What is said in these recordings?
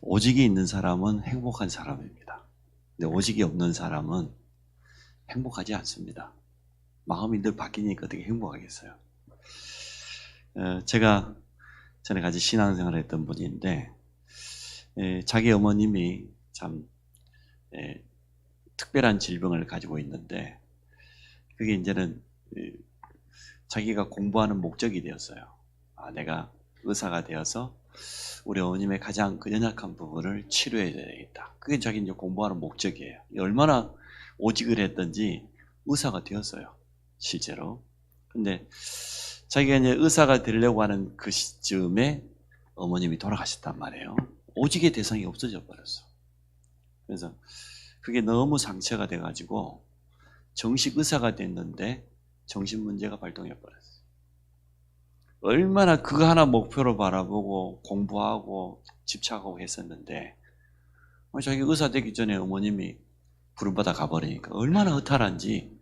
오직이 있는 사람은 행복한 사람입니다. 근데 오직이 없는 사람은 행복하지 않습니다. 마음이 늘 바뀌니까 어떻게 행복하겠어요? 제가 전에 같이 신앙생활을 했던 분인데 자기 어머님이 참 특별한 질병을 가지고 있는데 그게 이제는 자기가 공부하는 목적이 되었어요. 내가 의사가 되어서 우리 어머님의 가장 그 연약한 부분을 치료해야 되겠다. 그게 자기 이제 공부하는 목적이에요. 얼마나 오직을 했던지 의사가 되었어요. 실제로. 근데 자기가 이제 의사가 되려고 하는 그 시점에 어머님이 돌아가셨단 말이에요. 오직의 대상이 없어져 버렸어. 그래서 그게 너무 상처가 돼가지고 정식 의사가 됐는데 정신 문제가 발동해 버렸어요. 얼마나 그거 하나 목표로 바라보고 공부하고 집착하고 했었는데 자기 의사 되기 전에 어머님이 부름받아 가버리니까 얼마나 허탈한지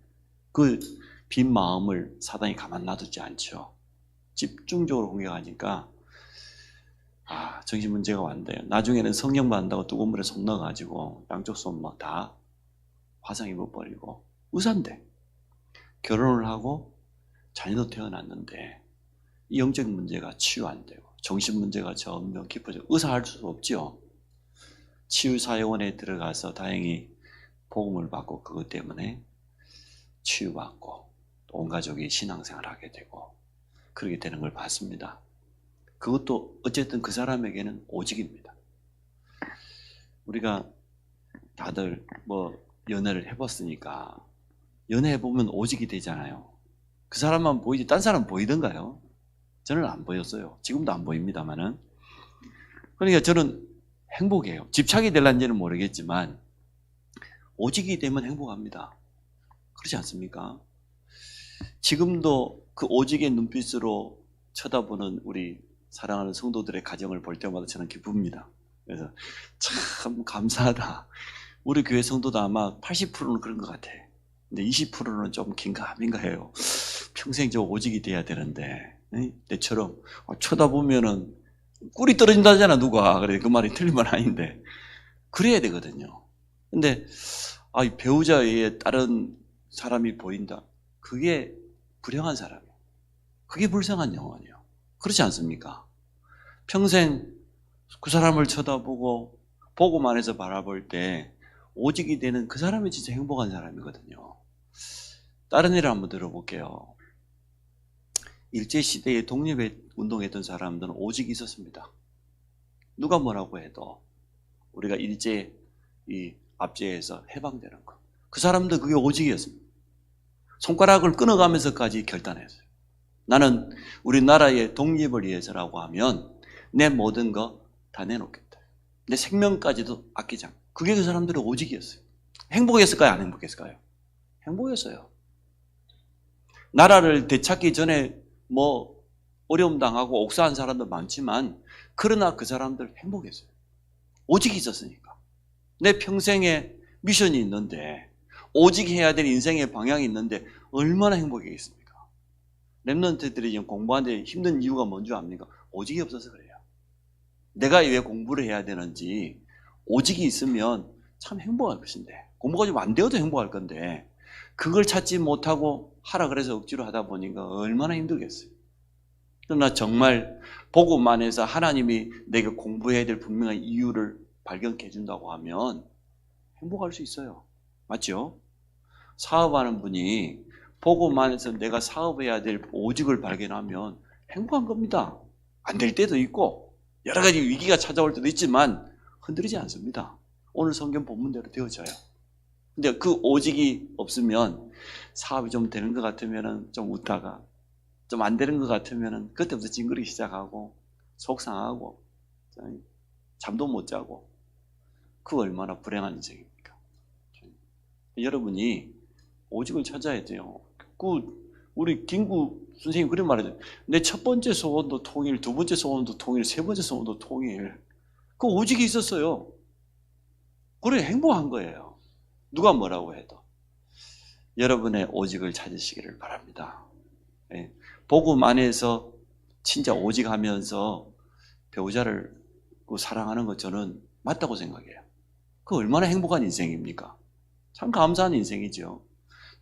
그 빈 마음을 사단이 가만 놔두지 않죠. 집중적으로 공격하니까 정신 문제가 왔대요. 나중에는 성령 받는다고 뜨거운 물에 손 넣어가지고 양쪽 손 막 다 화상 입어버리고 의사인데 결혼을 하고 자녀도 태어났는데 이 영적 문제가 치유 안 되고 정신 문제가 점점 깊어지고 의사할 수 없죠. 치유사회원에 들어가서 다행히 복음을 받고 그것 때문에 치유받고 온 가족이 신앙생활을 하게 되고 그렇게 되는 걸 봤습니다. 그것도 어쨌든 그 사람에게는 오직입니다. 우리가 다들 연애를 해봤으니까 연애해보면 오직이 되잖아요. 그 사람만 보이지 딴 사람 보이던가요? 저는 안 보였어요. 지금도 안 보입니다만은. 그러니까 저는 행복해요. 집착이 될런지는 모르겠지만 오직이 되면 행복합니다. 그렇지 않습니까? 지금도 그 오직의 눈빛으로 쳐다보는 우리 사랑하는 성도들의 가정을 볼 때마다 저는 기쁩니다. 그래서 참 감사하다. 우리 교회 성도도 아마 80%는 그런 것 같아. 근데 20%는 좀 긴가민가 해요. 평생 저 오직이 돼야 되는데 내처럼 쳐다보면은 꿀이 떨어진다잖아 누가. 그래 그 말이 틀린 말 아닌데 그래야 되거든요. 근데 배우자 외에 다른 사람이 보인다. 그게 불행한 사람이에요. 그게 불쌍한 영혼이에요. 그렇지 않습니까? 평생 그 사람을 쳐다보고 보고만 해서 바라볼 때 오직이 되는 그 사람이 진짜 행복한 사람이거든요. 다른 예를 한번 들어볼게요. 일제시대에 독립운동했던 사람들은 오직이 있었습니다. 누가 뭐라고 해도 우리가 일제 이 압제에서 해방되는 거. 그 사람들 그게 오직이었습니다. 손가락을 끊어가면서까지 결단했어요. 나는 우리나라의 독립을 위해서라고 하면 내 모든 거 다 내놓겠다. 내 생명까지도 아끼지 않고. 그게 그 사람들의 오직이었어요. 행복했을까요? 안 행복했을까요? 행복했어요. 나라를 되찾기 전에 어려움 당하고 옥사한 사람도 많지만 그러나 그 사람들 행복했어요. 오직이 있었으니까. 내 평생에 미션이 있는데 오직 해야 될 인생의 방향이 있는데 얼마나 행복이겠습니까? 랩런트들이 지금 공부하는데 힘든 이유가 뭔지 압니까? 오직이 없어서 그래요. 내가 왜 공부를 해야 되는지 오직이 있으면 참 행복할 것인데 공부가 좀 안 되어도 행복할 건데 그걸 찾지 못하고 하라 그래서 억지로 하다 보니까 얼마나 힘들겠어요. 그러나 정말 복음만 해서 하나님이 내가 공부해야 될 분명한 이유를 발견해 준다고 하면 행복할 수 있어요. 맞죠? 사업하는 분이 복음만 해서 내가 사업해야 될 오직을 발견하면 행복한 겁니다. 안 될 때도 있고 여러 가지 위기가 찾아올 때도 있지만 흔들리지 않습니다. 오늘 성경 본문대로 되어져요. 근데 그 오직이 없으면 사업이 좀 되는 것 같으면 좀 웃다가 좀 안 되는 것 같으면 그때부터 찡그리기 시작하고 속상하고 잠도 못 자고 그 얼마나 불행한 인생입니까? 여러분이 오직을 찾아야 돼요. 우리 김구 선생님 그런 말이죠. 내 첫 번째 소원도 통일, 두 번째 소원도 통일, 세 번째 소원도 통일. 그 오직이 있었어요. 그래 행복한 거예요. 누가 뭐라고 해도. 여러분의 오직을 찾으시기를 바랍니다. 복음 안에서 진짜 오직하면서 배우자를 사랑하는 것 저는 맞다고 생각해요. 그 얼마나 행복한 인생입니까? 참 감사한 인생이죠.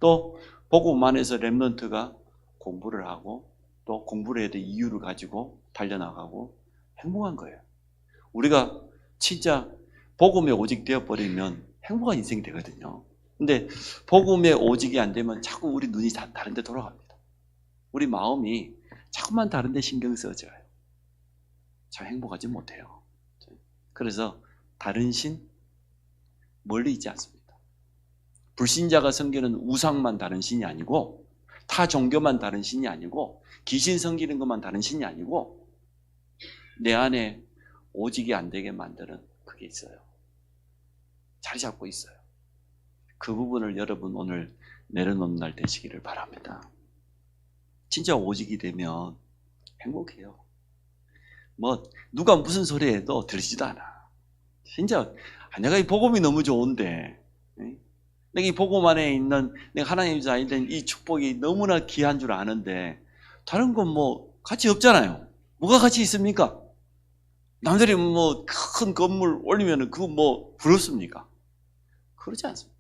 또 복음 안에서 렘넌트가 공부를 하고 또 공부를 해야 될 이유를 가지고 달려나가고 행복한 거예요. 우리가 진짜 복음에 오직 되어버리면 행복한 인생이 되거든요. 근데 복음에 오직이 안 되면 자꾸 우리 눈이 다른 데 돌아갑니다. 우리 마음이 자꾸만 다른 데 신경 써져요. 참 행복하지 못해요. 그래서 다른 신 멀리 있지 않습니다. 불신자가 섬기는 우상만 다른 신이 아니고 타 종교만 다른 신이 아니고 귀신 섬기는 것만 다른 신이 아니고 내 안에 오직이 안 되게 만드는 그게 있어요. 자리 잡고 있어요. 그 부분을 여러분 오늘 내려놓는 날 되시기를 바랍니다. 진짜 오직이 되면 행복해요. 뭐 누가 무슨 소리 해도 들리지도 않아. 진짜 내가 이 복음이 너무 좋은데 내가 이 복음 안에 있는 내가 하나님의 자녀된 이 축복이 너무나 귀한 줄 아는데 다른 건 뭐 가치 없잖아요. 뭐가 가치 있습니까? 남들이 뭐 큰 건물 올리면 그거 뭐 부럽습니까? 그렇지 않습니다.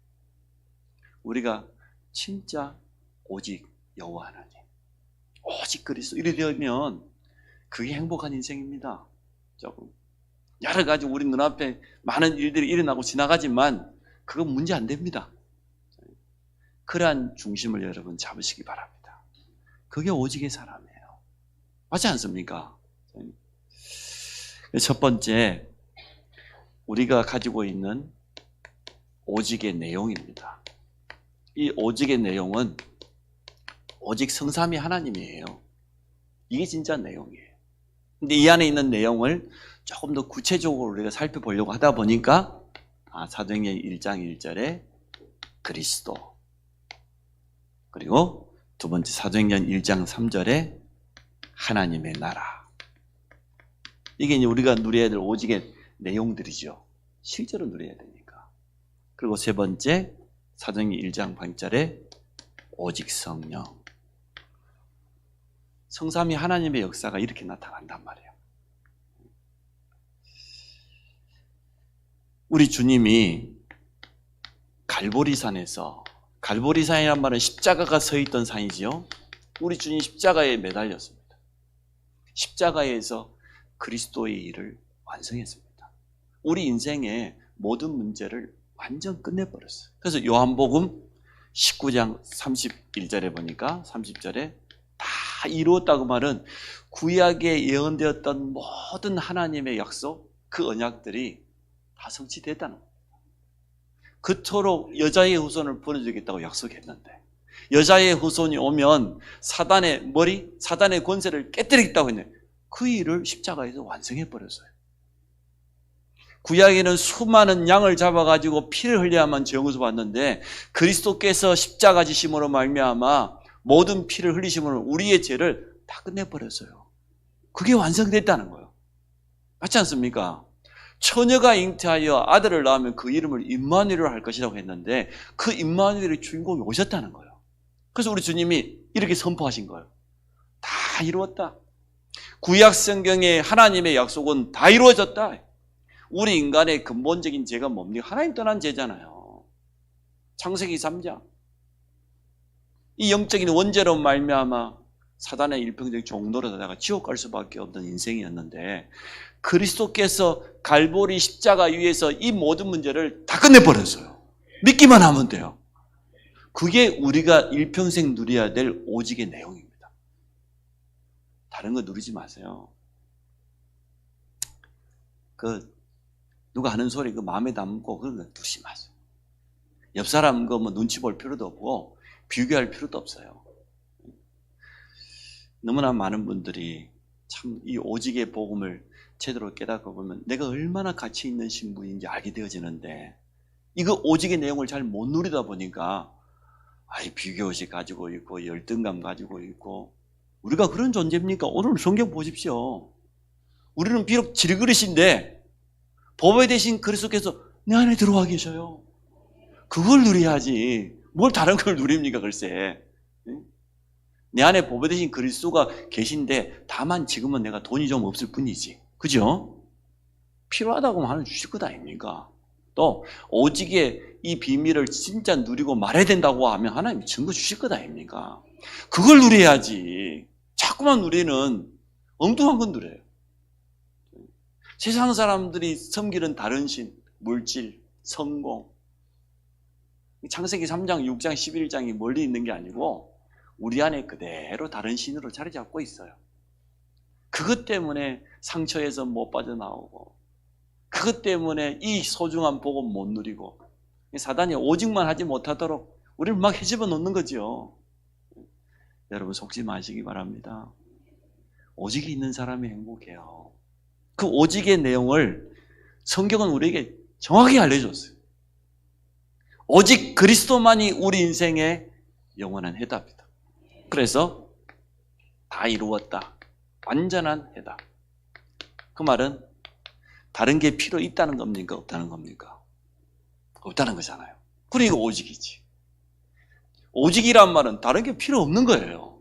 우리가 진짜 오직 여호와 하나님, 오직 그리스도 이래 되면 그게 행복한 인생입니다. 조금 여러 가지 우리 눈앞에 많은 일들이 일어나고 지나가지만 그건 문제 안 됩니다. 그러한 중심을 여러분 잡으시기 바랍니다. 그게 오직의 사람이에요. 맞지 않습니까? 첫 번째, 우리가 가지고 있는 오직의 내용입니다. 이 오직의 내용은 오직 성삼위 하나님이에요. 이게 진짜 내용이에요. 근데 이 안에 있는 내용을 조금 더 구체적으로 우리가 살펴보려고 하다 보니까 사도행전 1장 1절에 그리스도, 그리고 두 번째 사도행전 1장 3절에 하나님의 나라. 이게 이제 우리가 누려야 될 오직의 내용들이죠. 실제로 누려야 되니까. 그리고 세 번째 사도행전 1장 8절에 오직 성령. 성삼위 하나님의 역사가 이렇게 나타난단 말이에요. 우리 주님이 갈보리산에서, 갈보리산이란 말은 십자가가 서 있던 산이지요. 우리 주님 십자가에 매달렸습니다. 십자가에서 그리스도의 일을 완성했습니다. 우리 인생의 모든 문제를 완전 끝내버렸어요. 그래서 요한복음 19장 31절에 보니까 30절에 다 이루었다고 말은 구약에 예언되었던 모든 하나님의 약속, 그 언약들이 다 성취됐다는 겁니다. 그토록 여자의 후손을 보내주겠다고 약속했는데 여자의 후손이 오면 사단의 머리, 사단의 권세를 깨뜨리겠다고 했는데 그 일을 십자가에서 완성해버렸어요. 구약에는 수많은 양을 잡아가지고 피를 흘려야만 죄 용서 받는데 그리스도께서 십자가 지심으로 말미암아 모든 피를 흘리심으로 우리의 죄를 다 끝내버렸어요. 그게 완성됐다는 거예요. 맞지 않습니까? 처녀가 잉태하여 아들을 낳으면 그 이름을 임마누엘로 할 것이라고 했는데 그 임마누엘의 주인공이 오셨다는 거예요. 그래서 우리 주님이 이렇게 선포하신 거예요. 다 이루었다. 구약 성경의 하나님의 약속은 다 이루어졌다. 우리 인간의 근본적인 죄가 뭡니까? 하나님 떠난 죄잖아요. 창세기 3장. 이 영적인 원죄로 말미암아 사단의 일평생 종노릇하다가 지옥 갈 수밖에 없는 인생이었는데 그리스도께서 갈보리 십자가 위에서 이 모든 문제를 다 끝내버렸어요. 믿기만 하면 돼요. 그게 우리가 일평생 누려야 될 오직의 내용입니다. 다른 거 누리지 마세요. 누가 하는 소리 마음에 담고 그런 거 누리지 마세요. 옆 사람 거 눈치 볼 필요도 없고 비교할 필요도 없어요. 너무나 많은 분들이 참 이 오직의 복음을 제대로 깨닫고 보면 내가 얼마나 가치 있는 신분인지 알게 되어지는데 이거 오직의 내용을 잘 못 누리다 보니까 비교의식 가지고 있고 열등감 가지고 있고 우리가 그런 존재입니까? 오늘 성경 보십시오. 우리는 비록 질그릇인데 보배 대신 그리스도께서 내 안에 들어와 계셔요. 그걸 누려야지 뭘 다른 걸 누립니까 글쎄. 내 안에 보배 대신 그리스도가 계신데 다만 지금은 내가 돈이 좀 없을 뿐이지. 그죠? 필요하다고 하면 하나님 주실 것 아닙니까? 또 오직의 이 비밀을 진짜 누리고 말해야 된다고 하면 하나님이 증거 주실 것 아닙니까? 그걸 누려야지. 자꾸만 누리는 엉뚱한 건 누려요. 세상 사람들이 섬기는 다른 신, 물질, 성공, 창세기 3장, 6장, 11장이 멀리 있는 게 아니고 우리 안에 그대로 다른 신으로 자리 잡고 있어요. 그것 때문에 상처에서 못 빠져나오고, 그것 때문에 이 소중한 복음 못 누리고, 사단이 오직만 하지 못하도록 우리를 막 헤집어 놓는 거죠. 여러분 속지 마시기 바랍니다. 오직이 있는 사람이 행복해요. 그 오직의 내용을 성경은 우리에게 정확히 알려줬어요. 오직 그리스도만이 우리 인생의 영원한 해답이다. 그래서 다 이루었다. 완전한 해답. 그 말은 다른 게 필요 있다는 겁니까? 없다는 겁니까? 없다는 거잖아요. 그러니까 오직이지. 오직이란 말은 다른 게 필요 없는 거예요.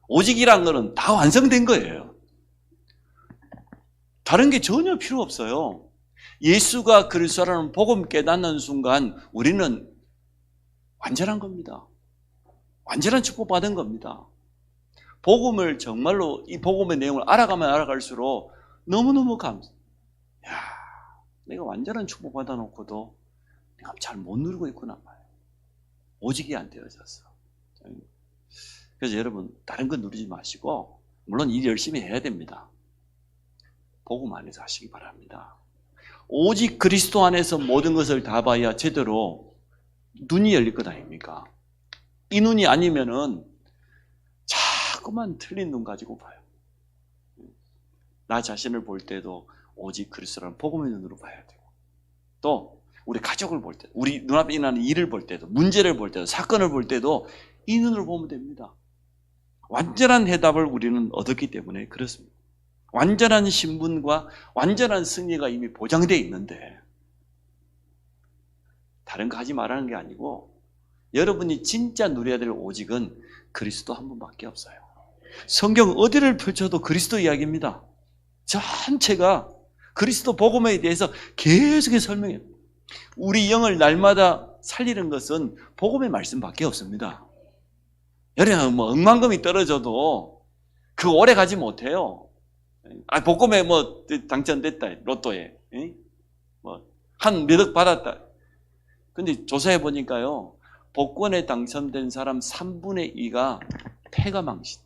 오직이란 거는 다 완성된 거예요. 다른 게 전혀 필요 없어요. 예수가 그리스도라는 복음 깨닫는 순간 우리는 완전한 겁니다. 완전한 축복받은 겁니다. 복음을 정말로 이 복음의 내용을 알아가면 알아갈수록 너무너무 야, 내가 완전한 축복받아 놓고도 내가 잘 못 누리고 있구나 말이에요. 오직이 안 되어졌어. 그래서 여러분 다른 건 누리지 마시고, 물론 일 열심히 해야 됩니다. 복음 안에서 하시기 바랍니다. 오직 그리스도 안에서 모든 것을 다 봐야 제대로 눈이 열릴 것 아닙니까? 이 눈이 아니면은 자꾸만 틀린 눈 가지고 봐요. 나 자신을 볼 때도 오직 그리스도라는 복음의 눈으로 봐야 되고, 또 우리 가족을 볼 때, 우리 눈앞에 일어나는 일을 볼 때도, 문제를 볼 때도, 사건을 볼 때도 이 눈으로 보면 됩니다. 완전한 해답을 우리는 얻었기 때문에 그렇습니다. 완전한 신분과 완전한 승리가 이미 보장되어 있는데, 다른 거 하지 말라는 게 아니고 여러분이 진짜 누려야 될 오직은 그리스도 한 분밖에 없어요. 성경 어디를 펼쳐도 그리스도 이야기입니다. 전체가 그리스도 복음에 대해서 계속해서 설명해요. 우리 영을 날마다 살리는 것은 복음의 말씀밖에 없습니다. 여러분 뭐 억만금이 떨어져도 그 오래 가지 못해요. 복음에 뭐 당첨됐다, 로또에 뭐 한 몇 억 받았다. 근데 조사해 보니까요, 복권에 당첨된 사람 3분의 2가 폐가망신.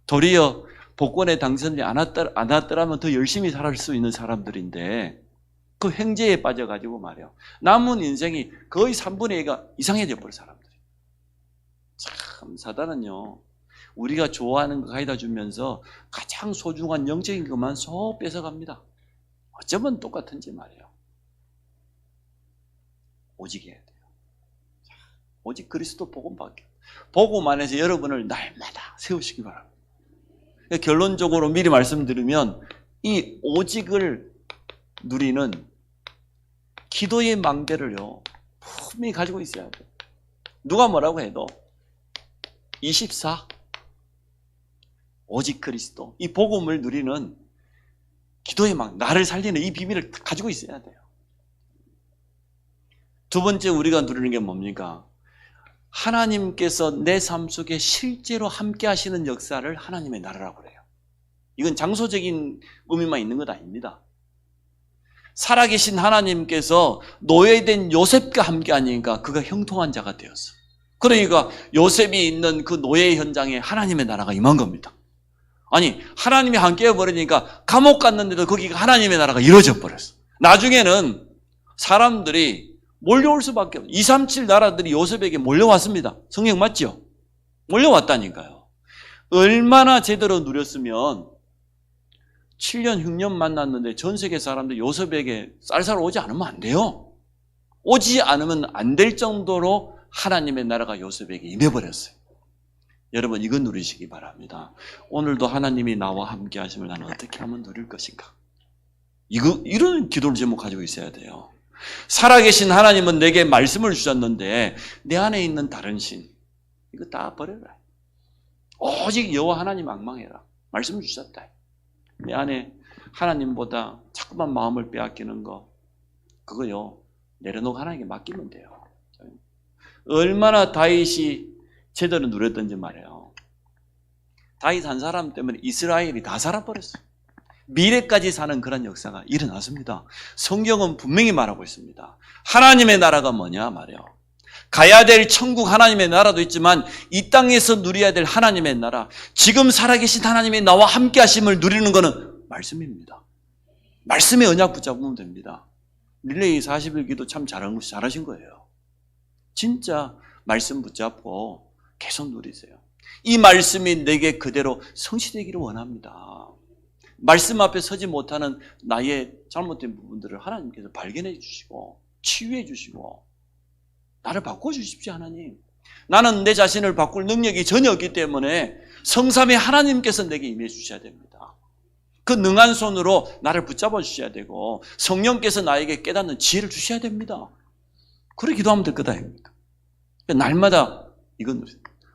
도리어 복권에 당첨이 안 왔더라면 더 열심히 살 수 있는 사람들인데 그 횡재에 빠져가지고 말이에요. 남은 인생이 거의 3분의 2가 이상해져 버린 사람들이. 참 사단은요, 우리가 좋아하는 거 가져다 주면서 가장 소중한 영적인 것만 쏙 뺏어갑니다. 어쩌면 똑같은지 말이에요. 오직 해야 돼요. 오직 그리스도 복음밖에. 복음 안에서 여러분을 날마다 세우시기 바랍니다. 결론적으로 미리 말씀드리면 이 오직을 누리는 기도의 망대를요 분명히 가지고 있어야 돼요. 누가 뭐라고 해도 24 오직 그리스도, 이 복음을 누리는 기도의 나를 살리는 이 비밀을 가지고 있어야 돼요. 두 번째 우리가 누리는 게 뭡니까? 하나님께서 내 삶 속에 실제로 함께 하시는 역사를 하나님의 나라라고 그래요. 이건 장소적인 의미만 있는 것 아닙니다. 살아계신 하나님께서 노예된 요셉과 함께 하니까 그가 형통한 자가 되었어. 그러니까 요셉이 있는 그 노예 현장에 하나님의 나라가 임한 겁니다. 아니, 하나님이 함께 해버리니까 감옥 갔는데도 거기가 하나님의 나라가 이루어져 버렸어. 나중에는 사람들이 몰려올 수밖에 없어요. 237 나라들이 요셉에게 몰려왔습니다. 성경 맞죠? 몰려왔다니까요. 얼마나 제대로 누렸으면 7년, 6년 만났는데 전 세계 사람들 요셉에게 쌀쌀 오지 않으면 안 돼요. 오지 않으면 안 될 정도로 하나님의 나라가 요셉에게 임해버렸어요. 여러분 이건 누리시기 바랍니다. 오늘도 하나님이 나와 함께 하심을 나는 어떻게 하면 누릴 것인가? 이런 기도를 제목 가지고 있어야 돼요. 살아계신 하나님은 내게 말씀을 주셨는데 내 안에 있는 다른 신 이거 다 버려라. 오직 여호와 하나님 앙망해라. 말씀을 주셨다. 내 안에 하나님보다 자꾸만 마음을 빼앗기는 거, 그거요, 내려놓고 하나님께 맡기면 돼요. 얼마나 다윗이 제대로 누렸던지 말이에요. 다윗 한 사람 때문에 이스라엘이 다 살아버렸어요. 미래까지 사는 그런 역사가 일어났습니다. 성경은 분명히 말하고 있습니다. 하나님의 나라가 뭐냐 말이에요. 가야 될 천국 하나님의 나라도 있지만 이 땅에서 누려야 될 하나님의 나라, 지금 살아계신 하나님이 나와 함께 하심을 누리는 것은 말씀입니다. 말씀의 언약 붙잡으면 됩니다. 릴레이 40일 기도 참 잘하신 거예요. 진짜 말씀 붙잡고 계속 누리세요. 이 말씀이 내게 그대로 성취되기를 원합니다. 말씀 앞에 서지 못하는 나의 잘못된 부분들을 하나님께서 발견해 주시고 치유해 주시고 나를 바꿔주십시오. 하나님, 나는 내 자신을 바꿀 능력이 전혀 없기 때문에 성삼위 하나님께서 내게 임해 주셔야 됩니다. 그 능한 손으로 나를 붙잡아 주셔야 되고 성령께서 나에게 깨닫는 지혜를 주셔야 됩니다. 그렇게 기도하면 될 것 아닙니까? 날마다 이건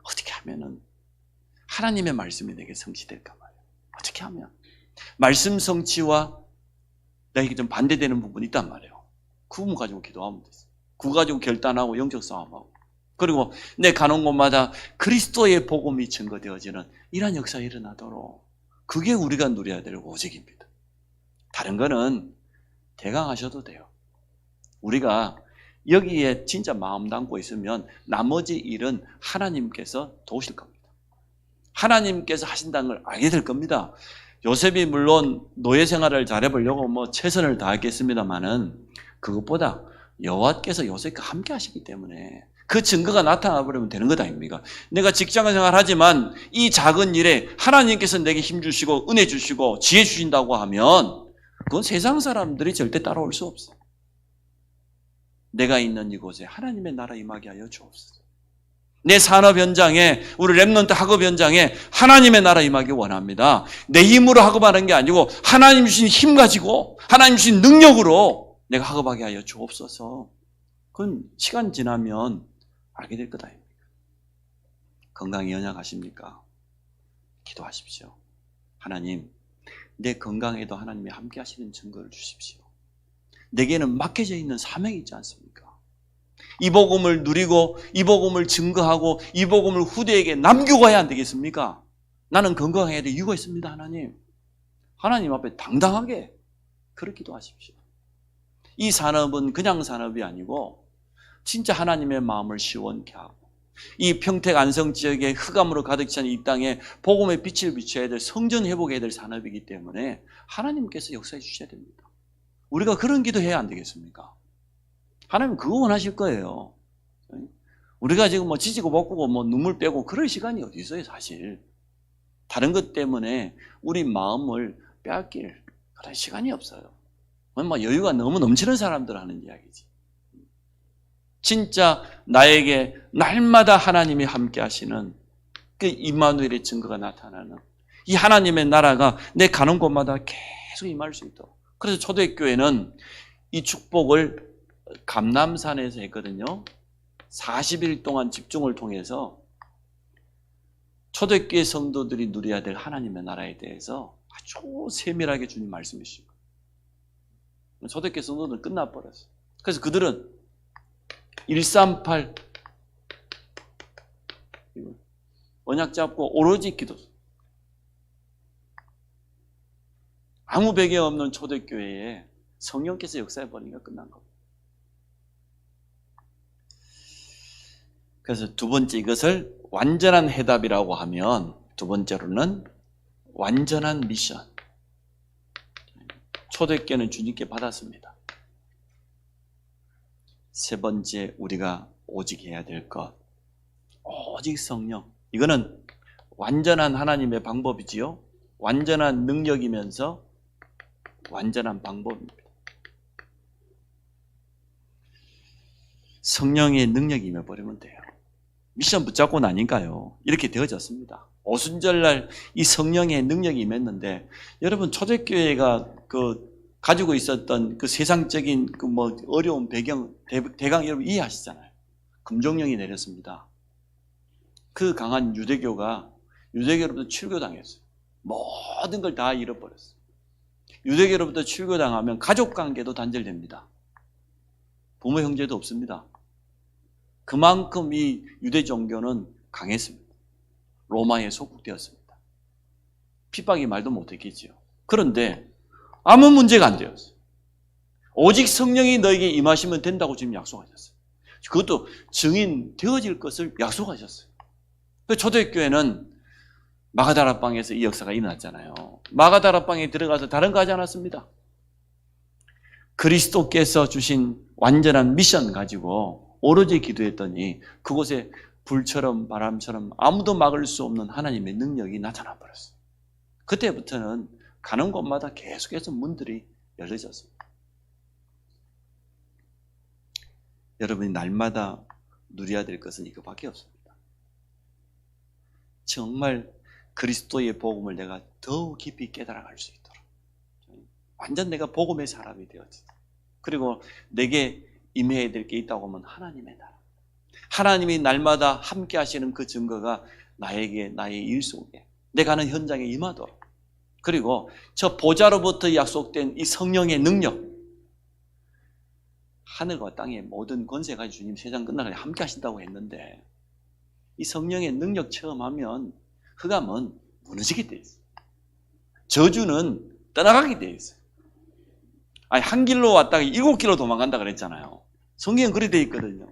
어떻게 하면은 하나님의 말씀이 내게 성취될까 말이에요. 어떻게 하면 말씀 성취와 나에게 좀 반대되는 부분이 있단 말이에요. 그 부분 가지고 기도하면 됐어요. 그거 가지고 결단하고 영적 싸움하고, 그리고 내 가는 곳마다 그리스도의 복음이 증거되어지는 이러한 역사가 일어나도록, 그게 우리가 누려야 될 오직입니다. 다른 거는 대강하셔도 돼요. 우리가 여기에 진짜 마음 담고 있으면 나머지 일은 하나님께서 도우실 겁니다. 하나님께서 하신다는 걸 알게 될 겁니다. 요셉이 물론 노예 생활을 잘해보려고 최선을 다했겠습니다만은 그것보다 여호와께서 요셉과 함께 하시기 때문에 그 증거가 나타나 버리면 되는 것 아닙니까? 내가 직장 생활 하지만 이 작은 일에 하나님께서 내게 힘 주시고 은혜 주시고 지혜 주신다고 하면 그건 세상 사람들이 절대 따라올 수 없어. 내가 있는 이곳에 하나님의 나라 임하게 하여 주옵소서. 내 산업 현장에, 우리 렘넌트 학업 현장에 하나님의 나라 임하기 원합니다. 내 힘으로 학업하는 게 아니고 하나님 주신 힘 가지고 하나님 주신 능력으로 내가 학업하게 하여 주옵소서. 그건 시간 지나면 알게 될 것 아닙니까? 건강이 연약하십니까? 기도하십시오. 하나님, 내 건강에도 하나님이 함께 하시는 증거를 주십시오. 내게는 맡겨져 있는 사명이 있지 않습니까? 이 복음을 누리고 이 복음을 증거하고 이 복음을 후대에게 남겨가야 안 되겠습니까? 나는 건강해야 될 이유가 있습니다. 하나님 앞에 당당하게 그렇게 기도하십시오. 이 산업은 그냥 산업이 아니고 진짜 하나님의 마음을 시원케 하고 이 평택 안성 지역의 흑암으로 가득 찬 이 땅에 복음의 빛을 비춰야 될, 성전 회복해야 될 산업이기 때문에 하나님께서 역사해 주셔야 됩니다. 우리가 그런 기도해야 안 되겠습니까? 하나님 그거 원하실 거예요. 우리가 지금 지지고 볶고 눈물 빼고 그럴 시간이 어디 있어요, 사실. 다른 것 때문에 우리 마음을 빼앗길 그런 시간이 없어요. 여유가 너무 넘치는 사람들 하는 이야기지. 진짜 나에게 날마다 하나님이 함께 하시는 그 임마누엘의 증거가 나타나는 이 하나님의 나라가 내 가는 곳마다 계속 임할 수 있도록. 그래서 초대교회는 이 축복을 감람산에서 했거든요. 40일 동안 집중을 통해서 초대교회 성도들이 누려야 될 하나님의 나라에 대해서 아주 세밀하게 주님 말씀해 주신 거예요. 초대교회 성도들은 끝나버렸어요. 그래서 그들은 138 언약 잡고 오로지 기도. 아무 배경 없는 초대교회에 성령께서 역사해 버리니까 끝난 겁니다. 그래서 두 번째, 이것을 완전한 해답이라고 하면 두 번째로는 완전한 미션. 초대교회는 주님께 받았습니다. 세 번째, 우리가 오직 해야 될 것, 오직 성령. 이거는 완전한 하나님의 방법이지요. 완전한 능력이면서 완전한 방법입니다. 성령의 능력이 임해버리면 돼요. 미션 붙잡고 나니까요, 이렇게 되어졌습니다. 오순절날 이 성령의 능력이 임했는데, 여러분 초대교회가 가지고 있었던 그 세상적인 어려운 배경, 대강 여러분 이해하시잖아요. 금종령이 내렸습니다. 그 강한 유대교로부터 출교당했어요. 모든 걸 다 잃어버렸어요. 유대교로부터 출교당하면 가족관계도 단절됩니다. 부모 형제도 없습니다. 그만큼 이 유대 종교는 강했습니다. 로마에 속국되었습니다. 핍박이 말도 못했겠지요. 그런데 아무 문제가 안 되었어요. 오직 성령이 너에게 임하시면 된다고 지금 약속하셨어요. 그것도 증인 되어질 것을 약속하셨어요. 초대교회는 마가다라방에서 이 역사가 일어났잖아요. 마가다라방에 들어가서 다른 거 하지 않았습니다. 그리스도께서 주신 완전한 미션 가지고 오로지 기도했더니 그곳에 불처럼 바람처럼 아무도 막을 수 없는 하나님의 능력이 나타나 버렸어요. 그때부터는 가는 곳마다 계속해서 문들이 열려졌습니다. 여러분이 날마다 누려야 될 것은 이거밖에 없습니다. 정말 그리스도의 복음을 내가 더욱 깊이 깨달아갈 수 있도록 완전 내가 복음의 사람이 되었지. 그리고 내게 임해야 될 게 있다고 하면 하나님의 나라. 하나님이 날마다 함께 하시는 그 증거가 나에게 나의 일 속에 내가 하는 현장에 임하도록. 그리고 저 보좌로부터 약속된 이 성령의 능력, 하늘과 땅의 모든 권세가 주님 세상 끝나가니 함께 하신다고 했는데 이 성령의 능력 체험하면 흑암은 무너지게 돼 있어요. 저주는 떠나가게 돼 있어요. 아니, 한 길로 왔다가 7길로 도망간다 그랬잖아요. 성경은 그렇게 돼 있거든요.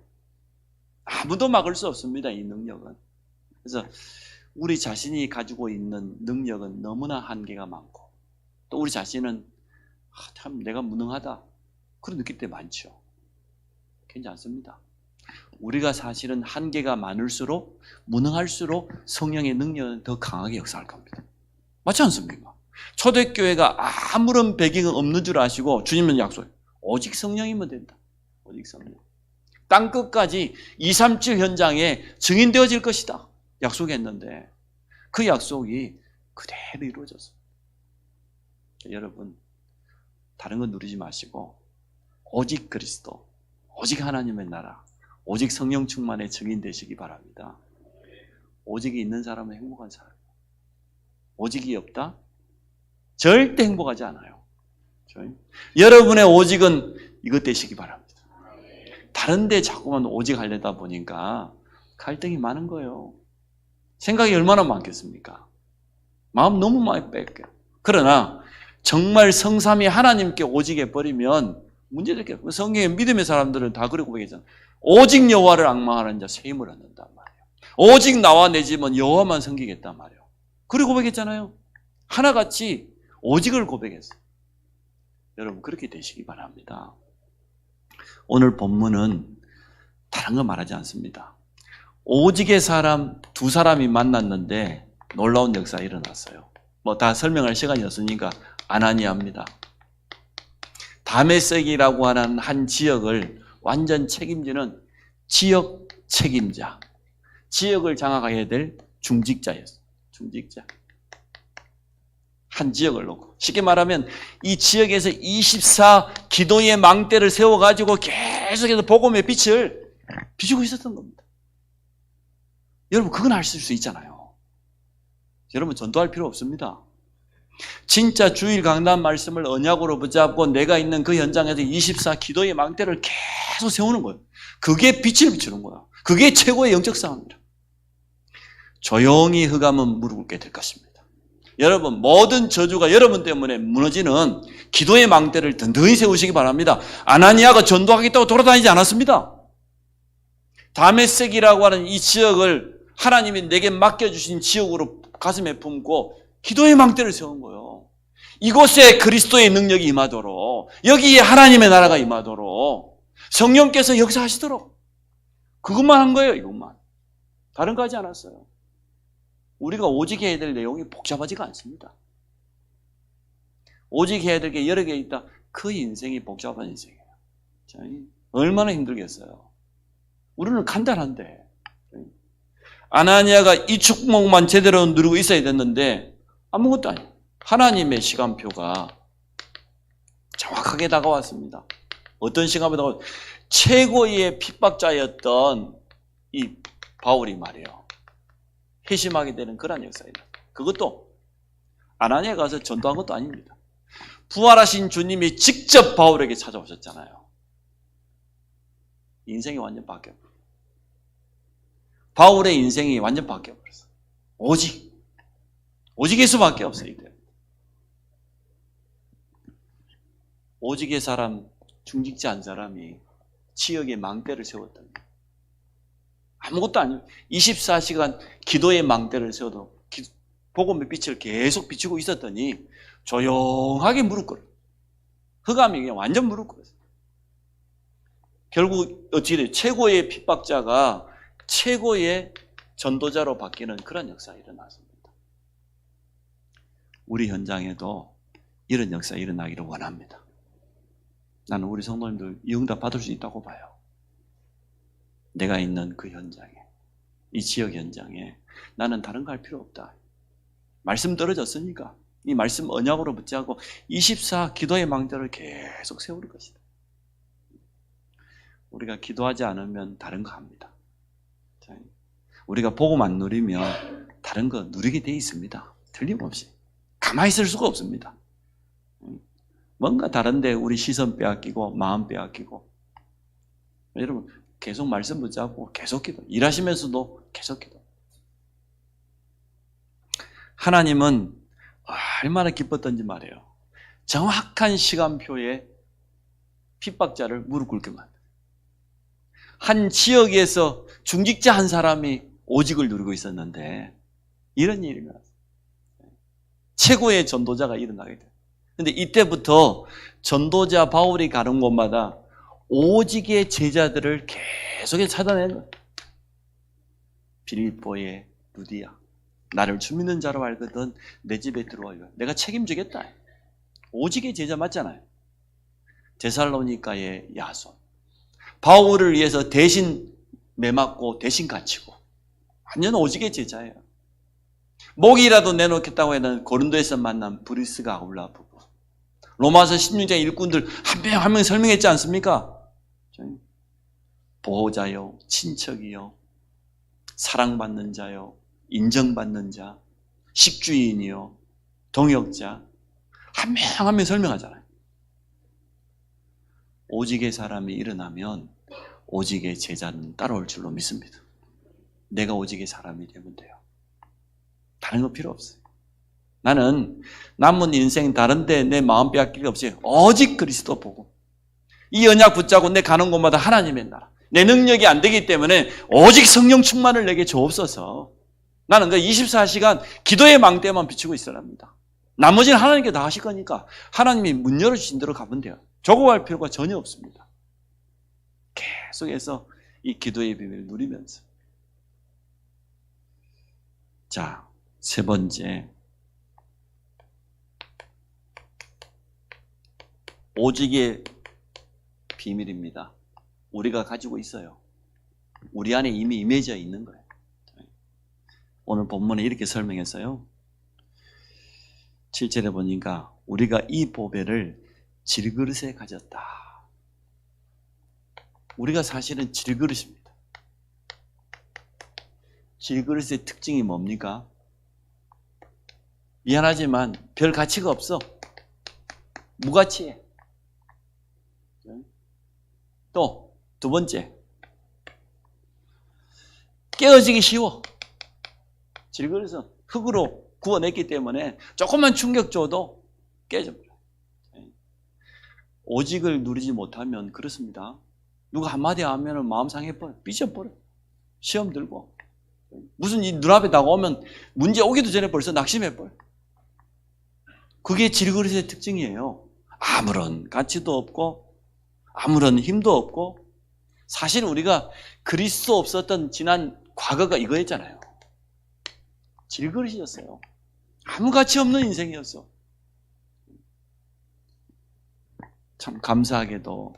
아무도 막을 수 없습니다, 이 능력은. 그래서 우리 자신이 가지고 있는 능력은 너무나 한계가 많고 또 우리 자신은 참 내가 무능하다 그런 느낄 때 많죠. 괜찮습니다. 우리가 사실은 한계가 많을수록 무능할수록 성령의 능력은 더 강하게 역사할 겁니다. 맞지 않습니까? 초대교회가 아무런 배경은 없는 줄 아시고 주님은 약속해요. 오직 성령이면 된다. 오직 성령. 땅끝까지 237 현장에 증인되어질 것이다. 약속했는데 그 약속이 그대로 이루어졌습니다. 여러분 다른 건 누리지 마시고 오직 그리스도, 오직 하나님의 나라, 오직 성령 충만의 증인 되시기 바랍니다. 오직이 있는 사람은 행복한 사람이에요. 오직이 없다? 절대 행복하지 않아요. 여러분의 오직은 이것 되시기 바랍니다. 다른 데 자꾸만 오직 하려다 보니까 갈등이 많은 거예요. 생각이 얼마나 많겠습니까? 마음 너무 많이 뺏겨요. 그러나 정말 성삼위 하나님께 오직해 버리면 문제될 게 없어요. 성경에 믿음의 사람들은 다 그렇게 고백했잖아요. 오직 여호와를 앙망하는 자 새 힘을 얻는단 말이에요. 오직 나와 내 집은 여호와만 섬기겠단 말이에요. 그리고 고백했잖아요. 하나같이 오직을 고백했어요. 여러분 그렇게 되시기 바랍니다. 오늘 본문은 다른 거 말하지 않습니다. 오직의 사람 두 사람이 만났는데 놀라운 역사가 일어났어요. 뭐 다 설명할 시간이 없으니까 아나니아입니다. 다메섹이라고 하는 한 지역을 완전 책임지는 지역 책임자, 지역을 장악해야 될 중직자였어요. 중직자. 한 지역을 놓고 쉽게 말하면 이 지역에서 24 기도의 망대를 세워가지고 계속해서 복음의 빛을 비추고 있었던 겁니다. 여러분 그건 하실 수 있잖아요. 여러분 전도할 필요 없습니다. 진짜 주일 강단 말씀을 언약으로 붙잡고 내가 있는 그 현장에서 24 기도의 망대를 계속 세우는 거예요. 그게 빛을 비추는 거야. 그게 최고의 영적 싸움이다. 조용히 흑암은 무릎 꿇게 될 것입니다. 여러분 모든 저주가 여러분 때문에 무너지는 기도의 망대를 든든히 세우시기 바랍니다. 아나니아가 전도하겠다고 돌아다니지 않았습니다. 다메섹이라고 하는 이 지역을 하나님이 내게 맡겨주신 지역으로 가슴에 품고 기도의 망대를 세운 거예요. 이곳에 그리스도의 능력이 임하도록, 여기에 하나님의 나라가 임하도록, 성령께서 역사하시도록 그것만 한 거예요. 이것만. 다른 거 하지 않았어요. 우리가 오직 해야 될 내용이 복잡하지가 않습니다. 오직 해야 될 게 여러 개 있다. 그 인생이 복잡한 인생이에요. 얼마나 힘들겠어요. 우리는 간단한데 아나니아가 이 축복만 제대로 누리고 있어야 됐는데 아무것도 아니에요. 하나님의 시간표가 정확하게 다가왔습니다. 어떤 시간표가 다가왔어요? 최고의 핍박자였던 이 바울이 말이에요. 회심하게 되는 그런 역사입니다. 그것도 아나니아가 가서 전도한 것도 아닙니다. 부활하신 주님이 직접 바울에게 찾아오셨잖아요. 인생이 완전 바뀌어버렸어요. 바울의 인생이 완전 바뀌어버렸어요. 오직의 수밖에 없어요. 이때. 오직의 사람, 중직자 한 사람이 지역에 망대를 세웠던 거예요. 아무것도 아니에요. 24시간 기도의 망대를 세워도 복음의 빛을 계속 비추고 있었더니 조용하게 무릎 꿇어요. 흑암이 그냥 완전 무릎 꿇었어요. 결국 어떻게 돼요? 최고의 핍박자가 최고의 전도자로 바뀌는 그런 역사가 일어났습니다. 우리 현장에도 이런 역사가 일어나기를 원합니다. 나는 우리 성도님들 이 응답 받을 수 있다고 봐요. 내가 있는 그 현장에, 이 지역 현장에 나는 다른 거 할 필요 없다. 말씀 떨어졌으니까 이 말씀 언약으로 붙잡고 24 기도의 망대를 계속 세울 것이다. 우리가 기도하지 않으면 다른 거 합니다. 우리가 복음 안 누리면 다른 거 누리게 돼 있습니다. 틀림없이. 가만히 있을 수가 없습니다. 뭔가 다른데 우리 시선 빼앗기고 마음 빼앗기고. 여러분 계속 말씀 붙잡고 계속 기도. 일하시면서도 계속 기도. 하나님은 얼마나 기뻤던지 말해요. 정확한 시간표에 핍박자를 무릎 꿇게 만들어요. 한 지역에서 중직자 한 사람이 오직을 누리고 있었는데 이런 일이 일어났어요. 최고의 전도자가 일어나게 돼요. 근데 이때부터 전도자 바울이 가는 곳마다 오직의 제자들을 계속해서 찾아내는 거예요. 빌립보의 루디아, 나를 주 믿는 자로 알거든 내 집에 들어와요. 내가 책임지겠다. 오직의 제자 맞잖아요. 데살로니가의 야손, 바울을 위해서 대신 매맞고 대신 갇히고 완전 오직의 제자예요. 목이라도 내놓겠다고 해는 고린도에서 만난 브리스가 아울라 부부, 로마서 16장 일꾼들 한 명 한 명 설명했지 않습니까? 보호자요, 친척이요, 사랑받는 자요, 인정받는 자, 식주인이요, 동역자, 한 명 한 명 설명하잖아요. 오직의 사람이 일어나면 오직의 제자는 따라올 줄로 믿습니다. 내가 오직의 사람이 되면 돼요. 다른 거 필요 없어요. 나는 남은 인생 다른데 내 마음 빼앗길 게 없어요. 오직 그리스도 보고 이 언약 붙잡고 내 가는 곳마다 하나님의 나라. 내 능력이 안 되기 때문에 오직 성령 충만을 내게 주옵소서. 나는 그 24시간 기도의 망대만 비추고 있어야 합니다. 나머지는 하나님께 다 하실 거니까 하나님이 문 열어주신 대로 가면 돼요. 조급할 필요가 전혀 없습니다. 계속해서 이 기도의 비밀을 누리면서. 자, 세 번째. 오직의 비밀입니다. 우리가 가지고 있어요. 우리 안에 이미 임해져 있는 거예요. 오늘 본문에 이렇게 설명했어요. 7절에 보니까 우리가 이 보배를 질그릇에 가졌다. 우리가 사실은 질그릇입니다. 질그릇의 특징이 뭡니까? 미안하지만 별 가치가 없어. 무가치해. 또 두 번째, 깨어지기 쉬워. 질그릇은 흙으로 구워냈기 때문에 조금만 충격 줘도 깨져버려요. 오직을 누리지 못하면 그렇습니다. 누가 한마디 하면 마음 상해버려, 삐져버려. 시험 들고 무슨 이 눈앞에 다가오면 문제 오기도 전에 벌써 낙심해버려. 그게 질그릇의 특징이에요. 아무런 가치도 없고 아무런 힘도 없고. 사실 우리가 그리스도 없었던 지난 과거가 이거였잖아요. 질그릇이었어요. 아무 가치 없는 인생이었어. 참 감사하게도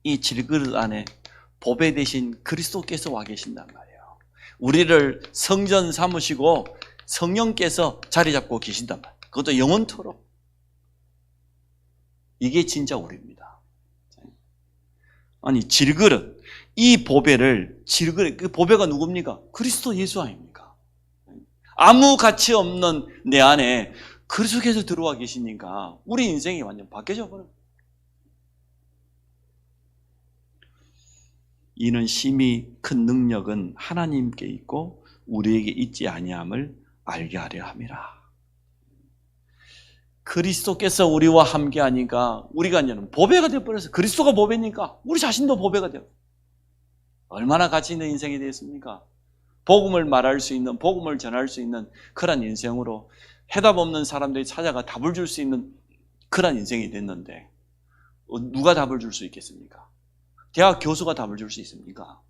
이 질그릇 안에 보배 대신 그리스도께서 와 계신단 말이에요. 우리를 성전 삼으시고 성령께서 자리 잡고 계신단 말이에요. 그것도 영원토록. 이게 진짜 우리입니다. 아니 질그릇, 이 보배를, 질그릇, 그 보배가 누굽니까? 그리스도 예수 아닙니까? 아무 가치 없는 내 안에 그 속에서 들어와 계시니까 우리 인생이 완전 바뀌어져 버려요. 이는 심히 큰 능력은 하나님께 있고 우리에게 있지 아니함을 알게 하려 함이라. 그리스도께서 우리와 함께하니까 우리가 이제는 보배가 되어버려서 그리스도가 보배니까 우리 자신도 보배가 돼요. 얼마나 가치 있는 인생이 되었습니까? 복음을 말할 수 있는, 복음을 전할 수 있는 그런 인생으로 해답 없는 사람들이 찾아가 답을 줄 수 있는 그런 인생이 됐는데 누가 답을 줄 수 있겠습니까? 대학 교수가 답을 줄 수 있습니까?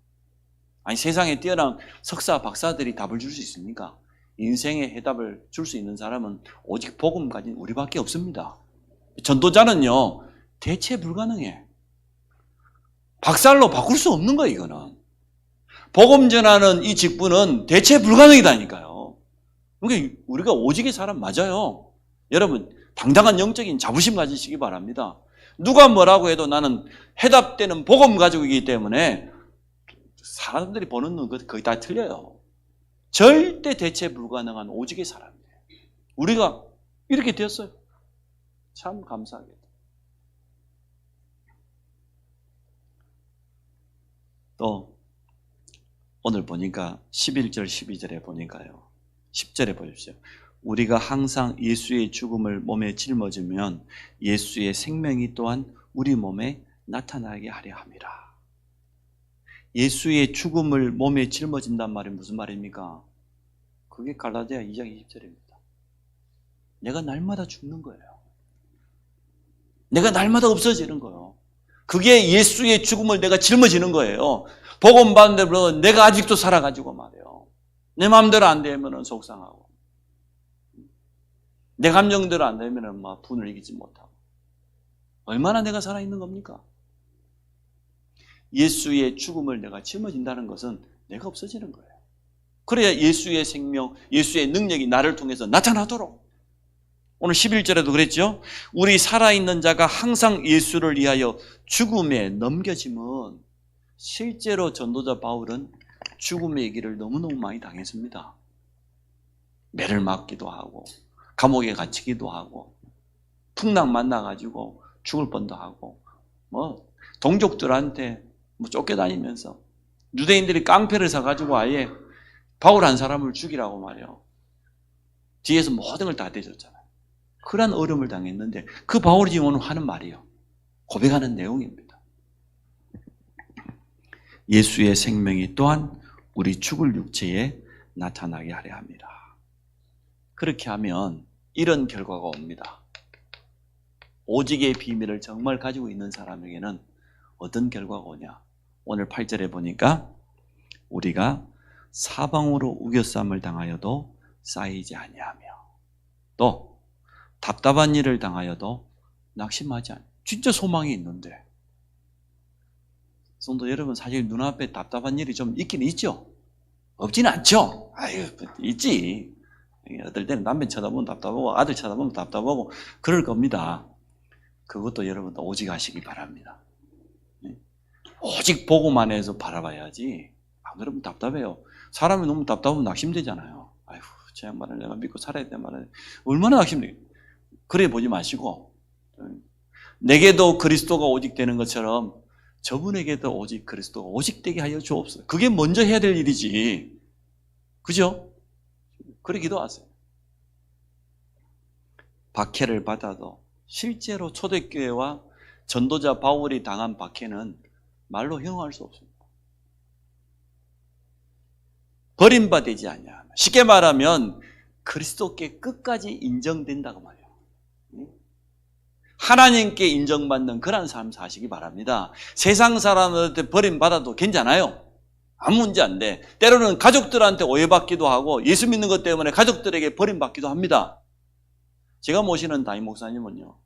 아니 세상에 뛰어난 석사, 박사들이 답을 줄 수 있습니까? 인생의 해답을 줄 수 있는 사람은 오직 복음 가진 우리밖에 없습니다. 전도자는요 대체 불가능해. 박살로 바꿀 수 없는 거예요. 이거는 복음 전하는 이 직분은 대체 불가능이다니까요. 그러니까 우리가 오직의 사람 맞아요. 여러분 당당한 영적인 자부심 가지시기 바랍니다. 누가 뭐라고 해도 나는 해답되는 복음 가지고 있기 때문에 사람들이 보는 눈 거의 다 틀려요. 절대 대체 불가능한 오직의 사람이에요. 우리가 이렇게 되었어요. 참 감사하게도. 또 오늘 보니까 11절 12절에 보니까요. 10절에 보십시오. 우리가 항상 예수의 죽음을 몸에 짊어지면 예수의 생명이 또한 우리 몸에 나타나게 하려 함이라. 예수의 죽음을 몸에 짊어진단 말이 무슨 말입니까? 그게 갈라디아 2장 20절입니다. 내가 날마다 죽는 거예요. 내가 날마다 없어지는 거예요. 그게 예수의 죽음을 내가 짊어지는 거예요. 복음 받는 대로 내가 아직도 살아가지고 말이에요. 내 마음대로 안 되면 속상하고 내 감정대로 안 되면 막 분을 이기지 못하고 얼마나 내가 살아있는 겁니까? 예수의 죽음을 내가 짊어진다는 것은 내가 없어지는 거예요. 그래야 예수의 생명, 예수의 능력이 나를 통해서 나타나도록. 오늘 11절에도 그랬죠. 우리 살아있는 자가 항상 예수를 위하여 죽음에 넘겨짐은 실제로 전도자 바울은 죽음의 길을 너무너무 많이 당했습니다. 매를 맞기도 하고 감옥에 갇히기도 하고 풍랑 만나가지고 죽을 뻔도 하고 동족들한테 쫓겨다니면서 유대인들이 깡패를 사가지고 아예 바울 한 사람을 죽이라고 말이에요. 뒤에서 모든 걸 다 대줬잖아요. 그런 어려움을 당했는데 그 바울이 지금 오늘 하는 말이에요. 고백하는 내용입니다. 예수의 생명이 또한 우리 죽을 육체에 나타나게 하려 합니다. 그렇게 하면 이런 결과가 옵니다. 오직의 비밀을 정말 가지고 있는 사람에게는 어떤 결과가 오냐? 오늘 8절에 보니까 우리가 사방으로 우겨쌈을 당하여도 쌓이지 아니하며 또 답답한 일을 당하여도 낙심하지 않아요. 진짜 소망이 있는데 성도 여러분 사실 눈앞에 답답한 일이 좀 있긴 있죠? 없지는 않죠? 아유 있지. 어떨 때는 남편 쳐다보면 답답하고 아들 쳐다보면 답답하고 그럴 겁니다. 그것도 여러분도 오직 하시기 바랍니다. 오직 보고만 해서 바라봐야지 안 그러면 답답해요. 사람이 너무 답답하면 낙심되잖아요. 아이고 저 양반을 내가 믿고 살아야 될 말은 얼마나 낙심되겠어요. 그래 보지 마시고 내게도 그리스도가 오직 되는 것처럼 저분에게도 오직 그리스도가 오직 되게 하여 주옵소서. 그게 먼저 해야 될 일이지. 그죠? 그래 기도하세요. 박해를 받아도 실제로 초대교회와 전도자 바울이 당한 박해는 말로 형용할 수 없습니다. 버림받지 않냐. 쉽게 말하면 그리스도께 끝까지 인정된다고 말이에요. 하나님께 인정받는 그런 삶 사시기 바랍니다. 세상 사람들한테 버림받아도 괜찮아요. 아무 문제 안 돼. 때로는 가족들한테 오해받기도 하고 예수 믿는 것 때문에 가족들에게 버림받기도 합니다. 제가 모시는 담임 목사님은요.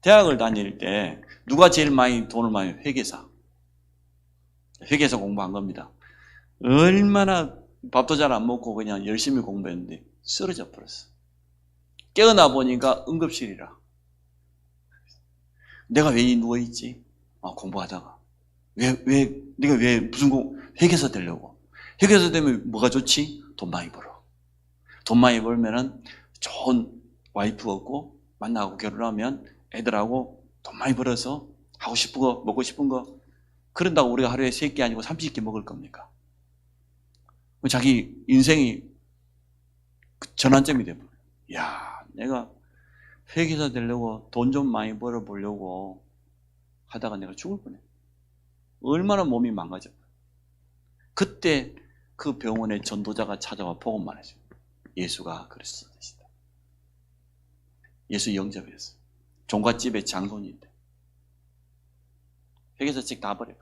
대학을 다닐 때 누가 제일 많이 돈을 많이 회계사 공부한 겁니다. 얼마나 밥도 잘 안 먹고 그냥 열심히 공부했는데 쓰러져 버렸어. 깨어나 보니까 응급실이라. 내가 왜 누워있지? 공부하다가. 네가 왜 무슨 회계사 되려고? 회계사 되면 뭐가 좋지? 돈 많이 벌어. 돈 많이 벌면은 좋은 와이프 없고 만나고 결혼하면 애들하고 돈 많이 벌어서 하고 싶은 거 먹고 싶은 거 그런다고 우리가 하루에 3끼 아니고 30끼 먹을 겁니까? 자기 인생이 전환점이 되면 야, 내가 회계사 되려고 돈 좀 많이 벌어보려고 하다가 내가 죽을 뻔해. 얼마나 몸이 망가져. 그때 그 병원에 전도자가 찾아와 복음만 해줘. 예수가 그리스도이시다. 예수 영접했어. 종갓집의 장손인데 회계사 책 다 버려.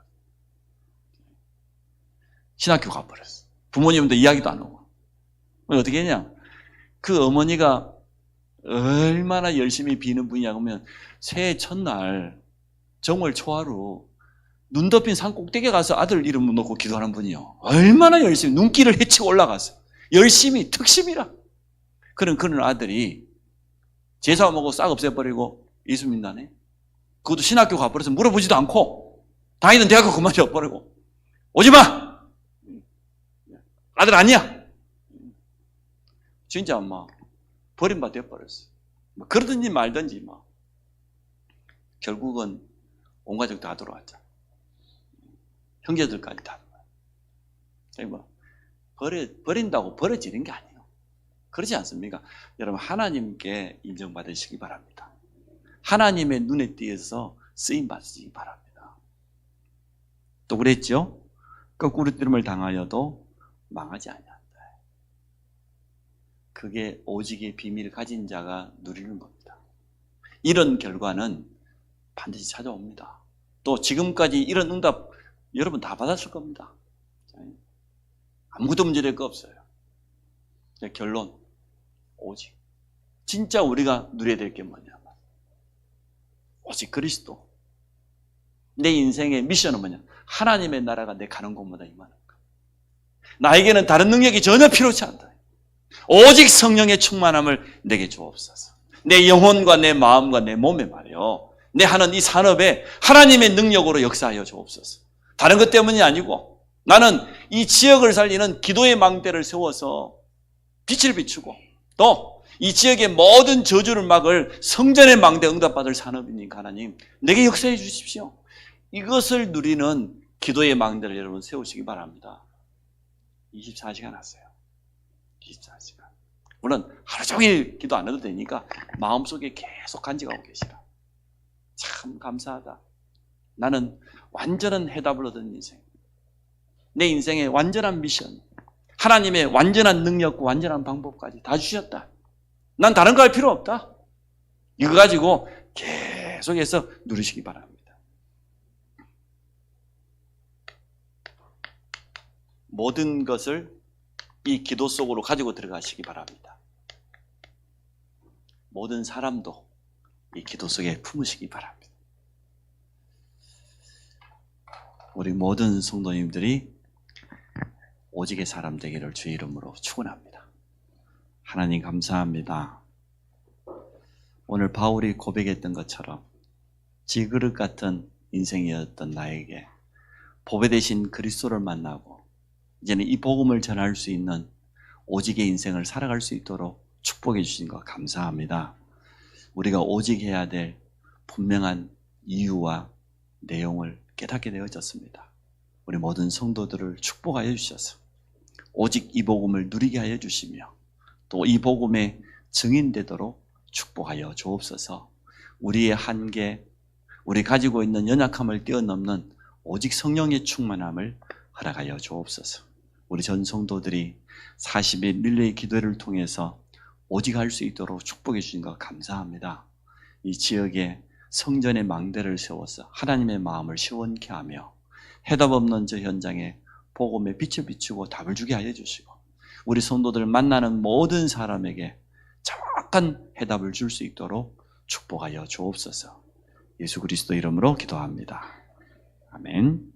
신학교 가버렸어. 부모님도 이야기도 안 하고. 어떻게 했냐? 그 어머니가 얼마나 열심히 비는 분이냐 그러면 새해 첫날 정월 초하루 눈 덮인 산 꼭대기에 가서 아들 이름 놓고 기도하는 분이요. 얼마나 열심히 눈길을 헤치고 올라가서 열심히 특심이라. 그런 아들이 제사 먹고 싹 없애버리고 예수 믿나네. 그것도 신학교 가버려서 물어보지도 않고 다니는 대학교 그만둬버리고 오지마! 아들 아니야! 진짜 막 버림받아 되어버렸어. 그러든지 말든지 결국은 온 가족 다 들어왔잖아. 형제들까지 다. 버린다고 버려지는 게 아니에요. 그렇지 않습니까? 여러분 하나님께 인정받으시기 바랍니다. 하나님의 눈에 띄어서 쓰임받으시기 바랍니다. 또 그랬죠? 거꾸로 뜨름을 당하여도 망하지 아니한다. 그게 오직의 비밀을 가진 자가 누리는 겁니다. 이런 결과는 반드시 찾아옵니다. 또 지금까지 이런 응답 여러분 다 받았을 겁니다. 아무것도 문제될 거 없어요. 결론 오직 진짜 우리가 누려야 될 게 뭐냐? 오직 그리스도. 내 인생의 미션은 뭐냐? 하나님의 나라가 내 가는 곳마다 임하는 것. 나에게는 다른 능력이 전혀 필요치 않다. 오직 성령의 충만함을 내게 주옵소서. 내 영혼과 내 마음과 내 몸에 말이요. 내 하는 이 산업에 하나님의 능력으로 역사하여 주옵소서. 다른 것 때문이 아니고 나는 이 지역을 살리는 기도의 망대를 세워서 빛을 비추고 또 이 지역의 모든 저주를 막을 성전의 망대 응답받을 산업이니까 하나님 내게 역사해 주십시오. 이것을 누리는 기도의 망대를 여러분 세우시기 바랍니다. 24시간 하세요. 24시간. 물론 하루 종일 기도 안 해도 되니까 마음속에 계속 간직하고 계시라. 참 감사하다. 나는 완전한 해답을 얻은 인생. 내 인생의 완전한 미션. 하나님의 완전한 능력과 완전한 방법까지 다 주셨다. 난 다른 거 할 필요 없다. 이거 가지고 계속해서 누리시기 바랍니다. 모든 것을 이 기도 속으로 가지고 들어가시기 바랍니다. 모든 사람도 이 기도 속에 품으시기 바랍니다. 우리 모든 성도님들이 오직의 사람 되기를 주의 이름으로 축원합니다. 하나님 감사합니다. 오늘 바울이 고백했던 것처럼 지그릇 같은 인생이었던 나에게 보배 대신 그리스도를 만나고 이제는 이 복음을 전할 수 있는 오직의 인생을 살아갈 수 있도록 축복해 주신 것 감사합니다. 우리가 오직해야 될 분명한 이유와 내용을 깨닫게 되어졌습니다. 우리 모든 성도들을 축복하여 주셔서 오직 이 복음을 누리게 하여 주시며 또 이 복음의 증인되도록 축복하여 주옵소서. 우리의 한계, 우리 가지고 있는 연약함을 뛰어넘는 오직 성령의 충만함을 허락하여 주옵소서. 우리 전 성도들이 40일 릴레이 기도회를 통해서 오직 할 수 있도록 축복해 주신 것 감사합니다. 이 지역에 성전의 망대를 세워서 하나님의 마음을 시원케 하며 해답 없는 저 현장에 복음의 빛을 비추고 답을 주게 하여 주시고 우리 성도들 만나는 모든 사람에게 정확한 해답을 줄 수 있도록 축복하여 주옵소서. 예수 그리스도 이름으로 기도합니다. 아멘.